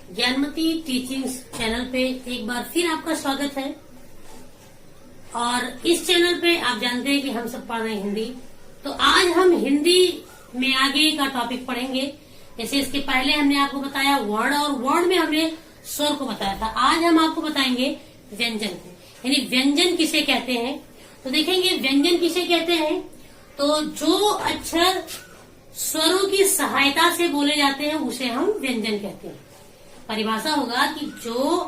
Gyanmati teaching channel पे एक बार फिर आपका स्वागत है। और इस चैनल पे आप जानते हैं कि हम सब पढ़ रहे हैं हिंदी। तो आज हम हिंदी में आगे का टॉपिक पढ़ेंगे। जैसे इसके पहले हमने आपको बताया वर्ड, और वर्ड में हमने स्वर को बताया था। आज हम आपको बताएंगे व्यंजन को, यानी व्यंजन किसे कहते हैं। तो देखेंगे व्यंजन किसे कहते हैं। तो जो अक्षर स्वरों की सहायता से बोले जाते हैं उसे हम व्यंजन कहते हैं। परिभाषा होगा कि जो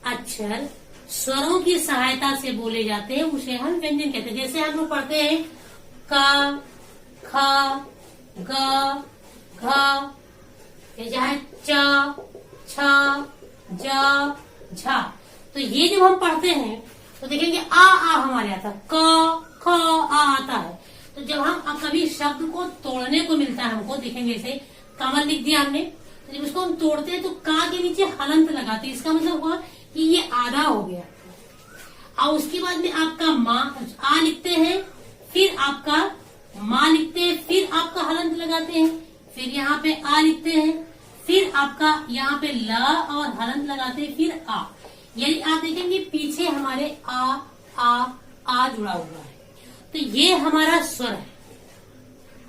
अक्षर स्वरों की सहायता से बोले जाते हैं उसे हम व्यंजन कहते हैं। जैसे हम लोग पढ़ते हैं क, ख, ग, घ, चाहे च, छ, ज, झ। तो ये जब हम पढ़ते हैं तो देखेंगे आ हमारे आता है, क, ख, आ आता है। तो जब हम कभी शब्द को तोड़ने को मिलता है हमको, देखेंगे जैसे कमल लिख दिया हमने, तो जब उसको हम तोड़ते हैं तो का के नीचे हलंत लगाते हैं। इसका मतलब हुआ कि ये आधा हो गया। और उसके बाद में आपका माँ आ लिखते हैं, फिर आपका माँ लिखते हैं, फिर आपका हलंत लगाते हैं, फिर यहाँ पे आ लिखते हैं, फिर आपका यहाँ पे ल और हलंत लगाते हैं, फिर आ। यानी आप देखेंगे पीछे हमारे आ जुड़ा हुआ है। तो ये हमारा स्वर है।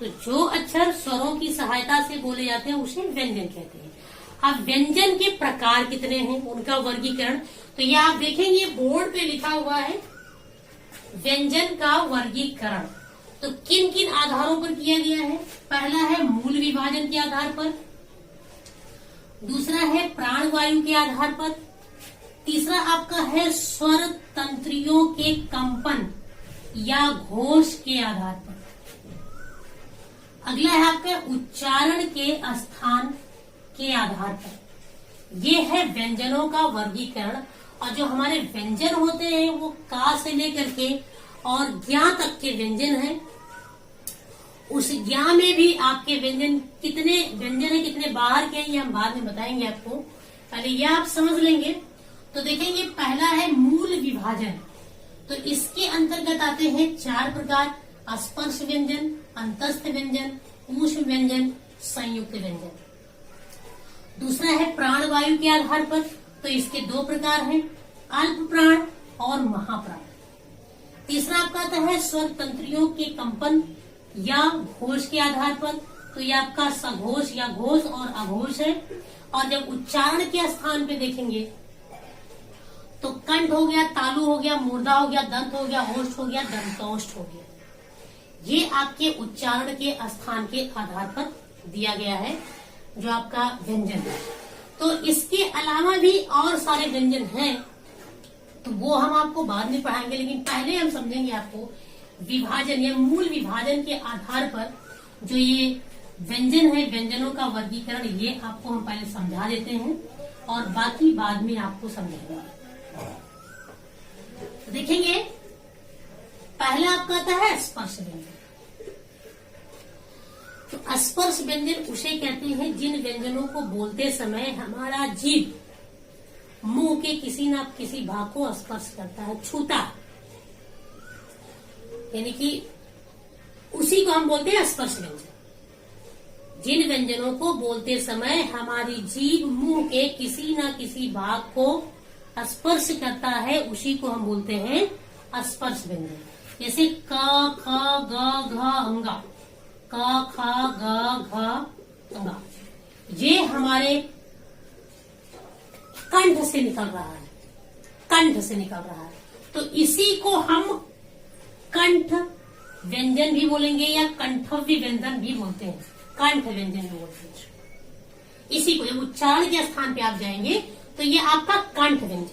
तो जो अक्षर स्वरों की सहायता से बोले जाते हैं उसे व्यंजन कहते हैं। अब व्यंजन के प्रकार कितने हैं, उनका वर्गीकरण। तो ये आप देखेंगे बोर्ड पे लिखा हुआ है व्यंजन का वर्गीकरण। तो किन किन आधारों पर किया गया है। पहला है मूल विभाजन के आधार पर, दूसरा है प्राण वायु के आधार पर, तीसरा आपका है स्वर तंत्रियों के कंपन या घोष के आधार पर, अगला है आपका उच्चारण के स्थान के आधार पर। ये है व्यंजनों का वर्गीकरण। और जो हमारे व्यंजन होते हैं वो का से लेकर के और ज्ञा तक के व्यंजन हैं। उस ज्ञा में भी आपके व्यंजन कितने व्यंजन है, कितने बाहर के हैं, ये हम बाद में बताएंगे आपको। पहले ये आप समझ लेंगे। तो देखेंगे पहला है मूल विभाजन। तो इसके अंतर्गत आते हैं 4 प्रकार: स्पर्श व्यंजन, अंतस्थ व्यंजन, ऊष्म व्यंजन, संयुक्त व्यंजन। दूसरा है प्राण वायु के आधार पर। तो इसके 2 प्रकार हैं, अल्प प्राण और महाप्राण। तीसरा आपका आता है स्वर तंत्रियों के कंपन या घोष के आधार पर। तो ये आपका सघोष या घोष और अघोष है। और जब उच्चारण के स्थान पे देखेंगे तो कंठ हो गया, तालु हो गया, मूर्धा हो गया, दंत हो गया, होष्ठ हो गया, दंतोष्ठ हो गया। ये आपके उच्चारण के स्थान के आधार पर दिया गया है जो आपका व्यंजन है। तो इसके अलावा भी और सारे व्यंजन हैं, तो वो हम आपको बाद में पढ़ाएंगे। लेकिन पहले हम समझेंगे आपको विभाजन या मूल विभाजन के आधार पर जो ये व्यंजन है, व्यंजनों का वर्गीकरण, ये आपको हम पहले समझा देते हैं और बाकी बाद में आपको समझाएंगे। तो देखेंगे पहला आपका आता है स्पर्श व्यंजन। तो स्पर्श व्यंजन उसे कहते हैं जिन व्यंजनों को बोलते समय हमारा जीभ मुंह के किसी न किसी भाग को स्पर्श करता है, छूता है, यानी कि उसी को हम बोलते हैं स्पर्श व्यंजन। जिन व्यंजनों को बोलते समय हमारी जीभ मुंह के किसी न किसी भाग को स्पर्श करता है उसी को हम बोलते हैं स्पर्श व्यंजन। जैसे क, ख, ग, घ, अंगा, क, ख, ग, घ, अंगा, ये हमारे कंठ से निकल रहा है, कंठ से निकल रहा है। तो इसी को हम कंठ व्यंजन भी बोलेंगे या कंठव्य व्यंजन भी बोलते हैं, कंठ व्यंजन भी बोलते हैं। इसी को जब उच्चारण के स्थान पे आप जाएंगे तो ये आपका कंठ व्यंजन,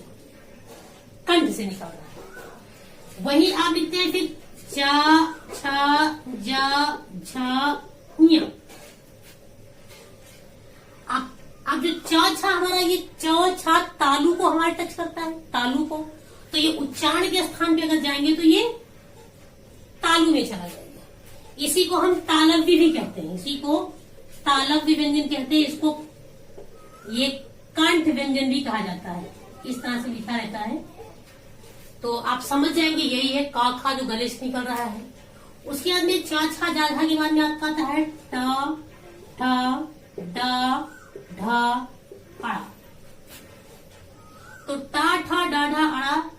कंठ से निकल रहा है। वही आप लिखते हैं फिर च, छ, ज, झ, ञ। अब जो च, छ हमारा ये च, छ तालु को हमारे टच करता है, तालु को। तो ये उच्चारण के स्थान पे अगर जाएंगे तो ये तालु में चला जाएगा। इसी को हम तालव्य भी कहते हैं, इसी को तालव्य व्यंजन कहते हैं। इसको ये कंठ व्यंजन भी कहा जाता है, इस तरह से लिखा रहता है। तो आप समझ जाएंगे यही है का खा जो गले से निकल रहा है। उसके बाद में चा छा जा झा के बाद में आपका आता है ट, ठ, ड, ढ, अड़ा।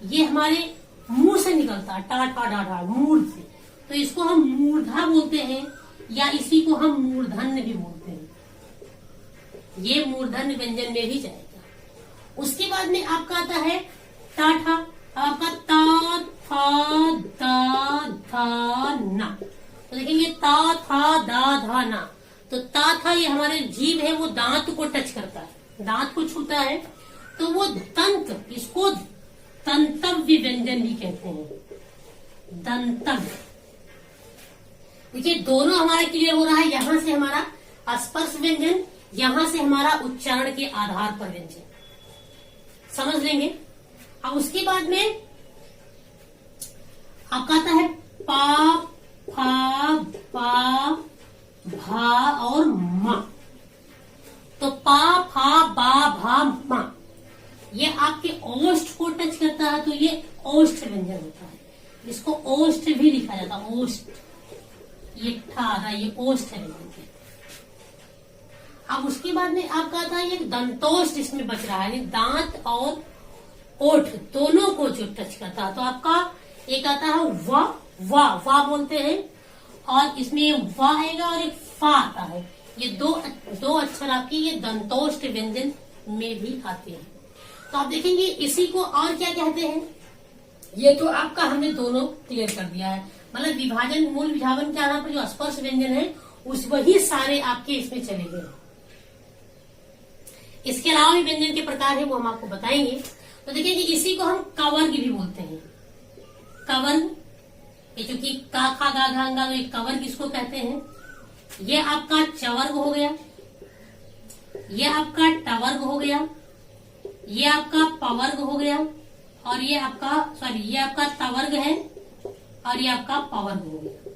ये हमारे मुंह से निकलता है, टा ठा डा ढा, मूर्ध से, तो इसको हम मूर्धा बोलते हैं, या इसी को हम मूर्धन्य भी बोलते हैं। ये मूर्धन्य व्यंजन में भी जाएगा। उसके बाद में आपका आता है टा ठा, आपका ता था दा धा ना। तो देखेंगे ता था दा धा ना, तो ता था ये हमारे जीभ है, वो दांत को टच करता है, दांत को छूता है, तो वो दंत, इसको दंतव्य व्यंजन भी कहते हैं, दंतव्य। देखिए दोनों हमारा क्लियर हो रहा है, यहां से हमारा स्पर्श व्यंजन, यहां से हमारा उच्चारण के आधार पर व्यंजन, समझ लेंगे। अब उसके बाद में आपका आता है पा फा पा भा और मा। तो पा फा बा भा मा, ये आपके ओष्ठ को टच करता है, तो ये ओष्ठ व्यंजन होता है, इसको ओष्ठ भी लिखा जाता है, ओष्ठ, ये ठा, ये ओष्ठ व्यंजन। अब उसके बाद में आपका आता है एक दंतोष्ठ, इसमें बच रहा है, दांत और ओठ दोनों को जो टच करता है, तो आपका एक आता है वा बोलते हैं, और इसमें वा आएगा और एक फा आता है। ये दो अक्षर आपके ये दंतोष्ठ व्यंजन में भी आते हैं। तो आप देखेंगे इसी को और क्या कहते हैं, ये तो आपका हमने दोनों क्लियर कर दिया है, मतलब विभाजन, मूल विभाजन के आधार पर जो स्पर्श व्यंजन है उस वही सारे आपके इसमें चले गए। इसके अलावा भी व्यंजन के प्रकार है, वो हम आपको बताएंगे। तो देखिए कि इसी को हम कवर्ग भी बोलते हैं, कवर्ग, ये चूंकि का खा गा घा गा, तो कवर्ग इसको कहते हैं। ये आपका चवर्ग हो गया, ये आपका टवर्ग हो गया, ये आपका पवर्ग हो गया, और ये आपका ये आपका तवर्ग है, और ये आपका पवर्ग हो गया।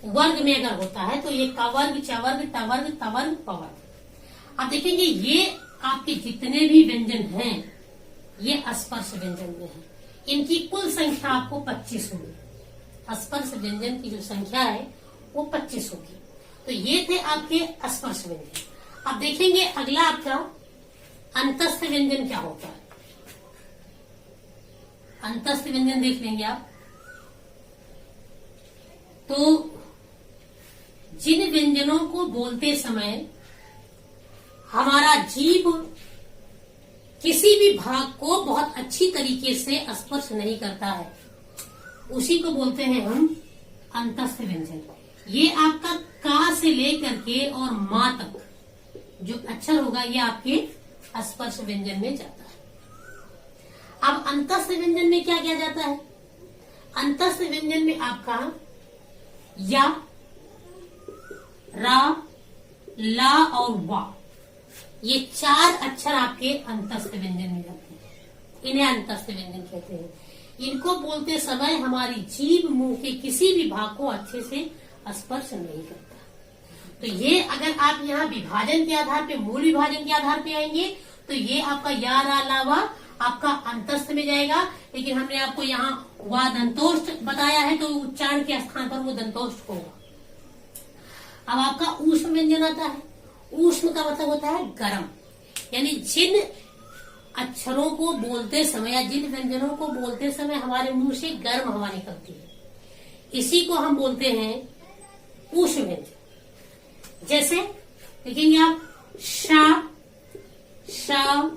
वर्ग में अगर होता है तो ये कवर्ग, चवर्ग, टवर्ग, तवर्ग, पवर्ग। आप देखेंगे ये आपके जितने भी व्यंजन हैं ये स्पर्श व्यंजन में है, इनकी कुल संख्या आपको 25 होगी। स्पर्श व्यंजन की जो संख्या है वो 25 होगी। तो ये थे आपके स्पर्श व्यंजन। अब देखेंगे अगला आपका अंतस्थ व्यंजन क्या होता है। अंतस्थ व्यंजन देख लेंगे आप। तो जिन व्यंजनों को बोलते समय हमारा जीभ किसी भी भाग को बहुत अच्छी तरीके से स्पर्श नहीं करता है, उसी को बोलते हैं हम अंतस्थ व्यंजन। ये आपका का से लेकर के और मां तक जो अक्षर होगा ये आपके स्पर्श व्यंजन में जाता है। अब अंतस्थ व्यंजन में क्या किया जाता है, अंतस्थ व्यंजन में आपका या, रा, ला और वा, ये 4 अक्षर आपके अंतस्थ व्यंजन में जाते हैं, इन्हें अंतस्थ व्यंजन कहते हैं। इनको बोलते समय हमारी जीभ मुंह के किसी भी भाग को अच्छे से स्पर्श नहीं करता। तो ये अगर आप यहाँ विभाजन के आधार पे, मूल विभाजन के आधार पे आएंगे तो ये आपका या, रा, ला, वा आपका अंतस्थ में जाएगा। लेकिन हमने आपको यहाँ वा दंतोष्ठ बताया है, तो उच्चारण के स्थान पर वो दंतोष्ठ होगा। अब आपका ऊष्म व्यंजन आता है। ऊष्म का मतलब होता है गर्म, यानी जिन अक्षरों को बोलते समय या जिन व्यंजनों को बोलते समय हमारे मुंह से गर्म हवा निकलती है, इसी को हम बोलते हैं ऊष्म व्यंजन। जैसे देखेंगे आप शा, शा,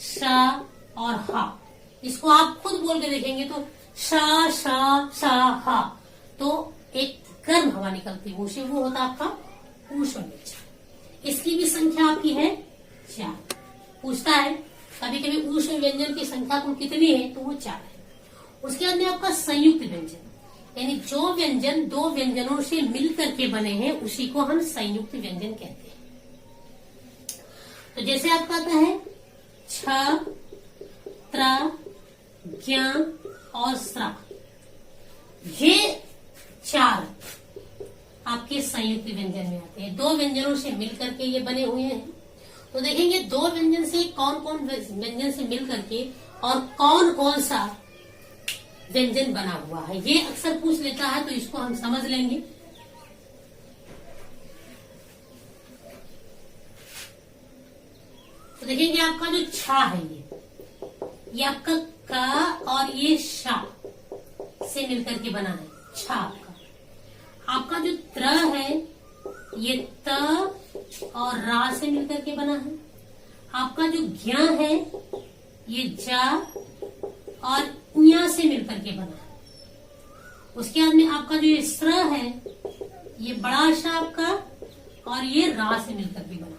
शा और हा, इसको आप खुद बोल के देखेंगे तो शा, शा, शा, हा, तो एक गर्म हवा निकलती है मुंह से, वो होता है आपका ऊष्म व्यंजन। इसकी भी संख्या आपकी है 4। पूछता है कभी कभी ऊष्म व्यंजन की संख्या कुल कितनी है, तो वो 4 है। उसके बाद में आपका संयुक्त व्यंजन, यानी जो व्यंजन 2 व्यंजनों से मिलकर के बने हैं उसी को हम संयुक्त व्यंजन कहते हैं। तो जैसे आपका आता है छ, त्र, ज्ञ और स्र, ये 4 आपके संयुक्त व्यंजन में आते हैं। 2 व्यंजनों से मिलकर के ये बने हुए हैं। तो देखेंगे 2 व्यंजन से कौन कौन व्यंजन से मिलकर के और कौन कौन सा व्यंजन बना हुआ है, ये अक्सर पूछ लेता है, तो इसको हम समझ लेंगे। तो देखेंगे आपका जो छा है ये आपका क और ये श से मिलकर के बना है छा आपका जो त्र है ये त और रा से मिलकर के बना है। आपका जो ज्ञ है ये जा और ञ से मिलकर के बना है। उसके बाद में आपका जो ये स्र है ये बड़ा श आपका और ये रा से मिलकर के बना है।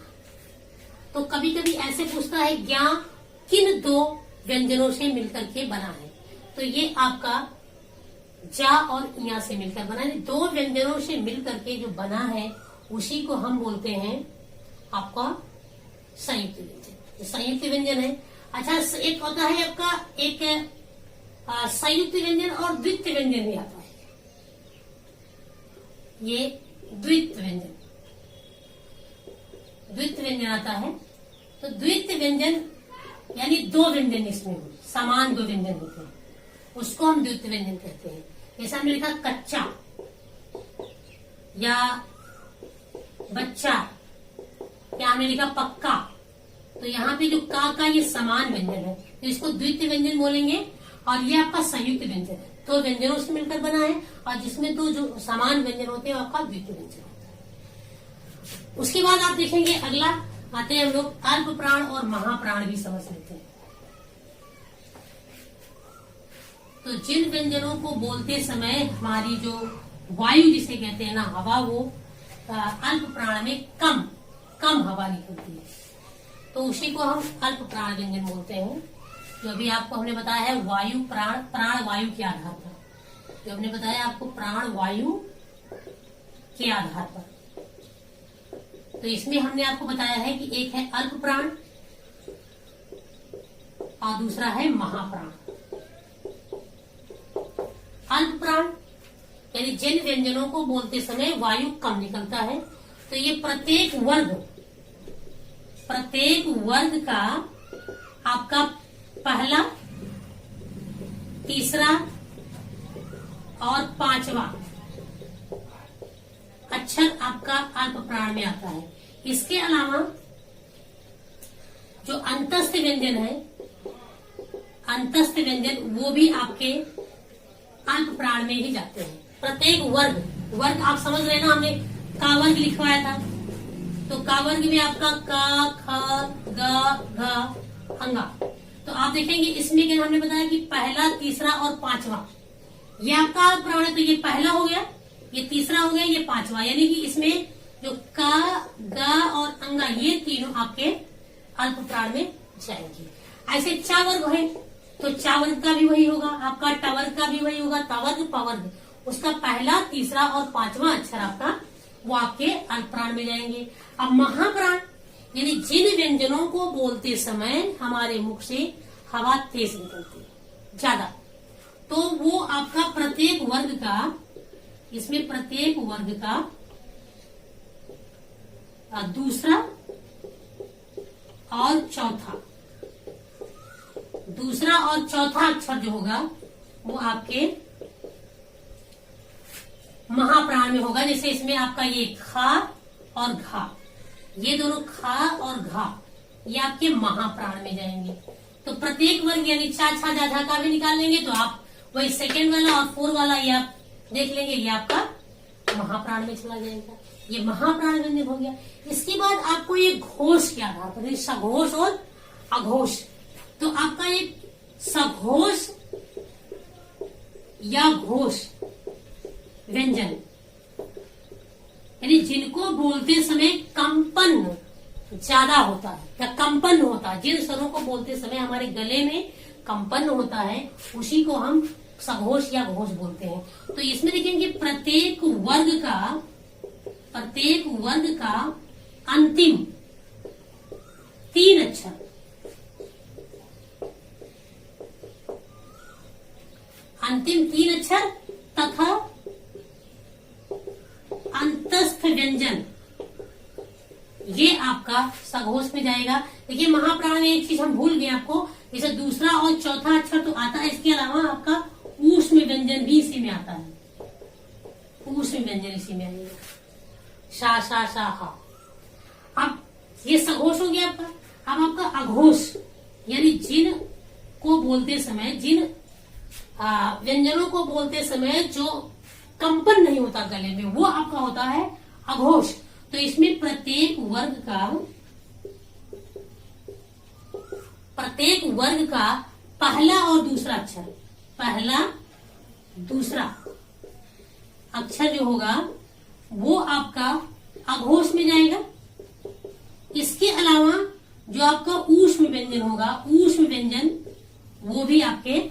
तो कभी कभी ऐसे पूछता है ज्ञ किन दो व्यंजनों से मिलकर के बना है, तो ये आपका जा और या से मिलकर बना है। दो व्यंजनों से मिलकर के जो बना है उसी को हम बोलते हैं आपका संयुक्त व्यंजन। संयुक्त व्यंजन है। अच्छा, एक होता है आपका एक संयुक्त व्यंजन और द्वितीय व्यंजन भी आता है। ये द्वितीय व्यंजन आता है। तो द्वितीय व्यंजन यानी दो व्यंजन इसमें हो, समान दो व्यंजन होते हैं, उसको हम द्वितीय व्यंजन कहते हैं। जैसा हमने लिखा कच्चा या बच्चा, या हमने लिखा पक्का, तो यहाँ पे जो का ये समान व्यंजन है, तो इसको द्वितीय व्यंजन बोलेंगे। और ये आपका संयुक्त व्यंजन है, दो व्यंजनों से मिलकर बना है और जिसमें दो जो समान व्यंजन होते हैं आपका द्वितीय व्यंजन होता है। उसके बाद आप देखेंगे अगला आते हैं हम लोग अल्प प्राण और महाप्राण भी समझ लेते हैं। तो जिन व्यंजनों को बोलते समय हमारी जो वायु जिसे कहते हैं ना हवा, वो अल्प प्राण में कम हवा निकलती है, तो उसी को हम अल्प प्राण व्यंजन बोलते हैं। जो अभी आपको हमने बताया है वायु प्राण वायु के आधार पर, जो हमने बताया आपको प्राण वायु के आधार पर, तो इसमें हमने आपको बताया है कि एक है अल्प प्राण और दूसरा है महाप्राण। अल्प प्राण यानी जिन व्यंजनों को बोलते समय वायु कम निकलता है, तो ये प्रत्येक वर्ग का आपका पहला, तीसरा और पांचवा अक्षर आपका अल्प प्राण में आता है। इसके अलावा जो अंतस्थ व्यंजन है, अंतस्थ व्यंजन वो भी आपके अल्प प्राण में ही जाते हैं। प्रत्येक वर्ग आप समझ रहे हैं ना, हमने का वर्ग लिखवाया था, तो का वर्ग में आपका क ख ग घ अंगा, तो आप देखेंगे इसमें क्या हमने बताया कि पहला, तीसरा और पांचवा ये आपका अल्प प्राण है। तो ये पहला हो गया, ये तीसरा हो गया, ये पांचवा, यानी कि इसमें जो का ग और अंगा ये तीनों आपके अल्प प्राण में जाएंगे। ऐसे चा वर्ग है तो चा वर्ग का भी वही होगा, आपका ट वर्ग का भी वही होगा, तवर्ग पवर्ग, उसका पहला, तीसरा और पांचवा अक्षर आपका वो आपके अल्प प्राण में जाएंगे। अब महाप्राण यानी जिन व्यंजनों को बोलते समय हमारे मुख से हवा तेज निकलती है ज्यादा, तो वो आपका प्रत्येक वर्ग का, इसमें प्रत्येक वर्ग का दूसरा और चौथा अक्षर जो होगा वो आपके महाप्राण में होगा। जैसे इसमें आपका ये खा और घा, ये दोनों खा और घा ये आपके महाप्राण में जाएंगे। तो प्रत्येक वर्ग यानी चा छा जा झा का भी निकाल लेंगे, तो आप वही सेकेंड वाला और फोर वाला ये आप देख लेंगे, ये आपका महाप्राण में चला जाएगा। ये महाप्राण व्यंजन हो गया। इसके बाद आपको ये घोष के आधार पर सघोष और अघोष, तो आपका ये सघोष या घोष व्यंजन यानी जिनको बोलते समय कंपन ज्यादा होता है या कंपन होता है, जिन स्वरों को बोलते समय हमारे गले में कंपन होता है उसी को हम सघोष या घोष बोलते हैं। तो इसमें देखेंगे प्रत्येक वर्ग का अंतिम तीन अक्षर, तथा अंतस्थ व्यंजन ये आपका सघोष में जाएगा। देखिए महाप्राण में एक चीज हम भूल गए आपको, जैसे दूसरा और चौथा अक्षर तो आता है, इसके अलावा आपका ऊष्म व्यंजन भी इसी में आता है, ऊष्म व्यंजन इसी में आएगा, शा शा शा हा। अब ये सघोष हो गया आपका। अब आपका अघोष यानी जिन को बोलते समय, जिन व्यंजनों को बोलते समय जो कंपन नहीं होता गले में, वो आपका होता है अघोष। तो इसमें प्रत्येक वर्ग का पहला और दूसरा अक्षर, पहला दूसरा अक्षर जो होगा वो आपका अघोष में जाएगा। इसके अलावा जो आपका ऊष्म व्यंजन होगा, ऊष्म व्यंजन, वो भी आपके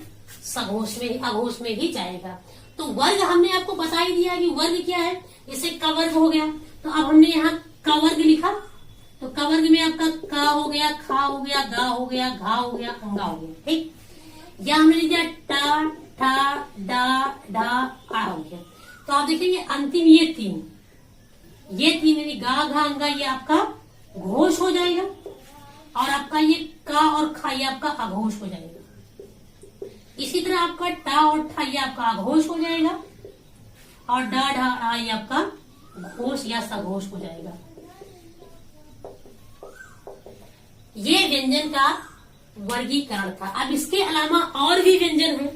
सघोष में, अघोष में ही जाएगा। तो वर्ग हमने आपको बता ही दिया कि वर्ग क्या है। इसे कवर्ग हो गया, तो अब हमने यहाँ कवर्ग लिखा, तो कवर्ग में आपका का हो गया, खा हो गया, गा हो गया, घा हो गया, अंगा हो गया। ठीक, या हमने लिख दिया टा, ठा, डा, ढा, आ हो गया। तो आप देखेंगे अंतिम ये तीन यानी गा, घा, अंगा, ये आपका घोष हो जाएगा, और आपका ये का और खा ये आपका अघोष हो जाएगा। इसी तरह आपका टा और ठा ये आपका अघोष हो जाएगा, और डा, ढा, आ ये आपका घोष या सघोष हो जाएगा। ये व्यंजन का वर्गीकरण था। अब इसके अलावा और भी व्यंजन हैं,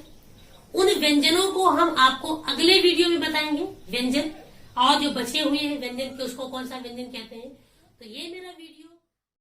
उन व्यंजनों को हम आपको अगले वीडियो में बताएंगे। व्यंजन और जो बचे हुए हैं व्यंजन के, उसको कौन सा व्यंजन कहते हैं। तो ये मेरा वीडियो